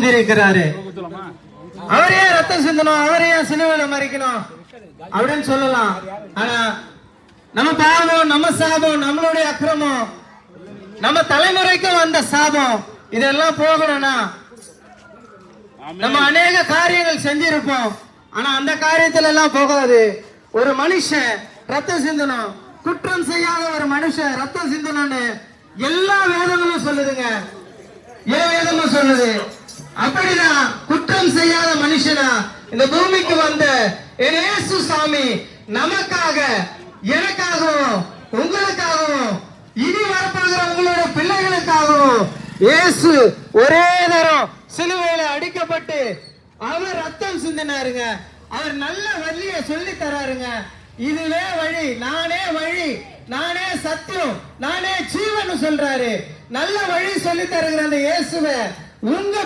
சிந்தி இருக்கிறாரு. அவரே ரத்தம் சிந்தணும், அவரே சிலுவையில மறிக்கணும் அப்படின்னு சொல்லலாம். ஆனா நம்ம பாவம், நம்ம சாபம், நம்மளுடைய அக்கிரமம், நம்ம தலைமுறைக்கு வந்த சாபம், இதெல்லாம் போகணும்னா நம்ம அநேக காரியங்கள் செஞ்சிருப்போம். ஆனா அந்த காரியத்துல எல்லாம் போகாது. ஒரு மனுஷன் ரத்தம் சிந்தணும், குற்றம் செய்யாத ஒரு மனுஷன் ரத்தம் சிந்தணும்னு எல்லா வேதங்களும் சொல்லுதுங்க. வேதமும் சொல்லுது. அப்படிதான் குற்றம் செய்யாத மனுஷனா இந்த பூமிக்கு வந்த இயேசு சாமி நமக்காக, எனக்காகவும், உங்களுக்காகவும், இனி வரப்போகிற உங்களோட பிள்ளைகளுக்காகவும் இயேசு ஒரே தரம் சிலுவையில அடிக்கப்பட்டு அவர் ரத்தம் சிந்தினாருங்க. அவர் நல்ல வழியை சொல்லி தராருங்க. இதுவே வழி, நானே சத்தியம், நானே ஜீவன் சொல்றாரு. நல்ல வழி சொல்லி தருகிற அந்த இயேசுவை உங்க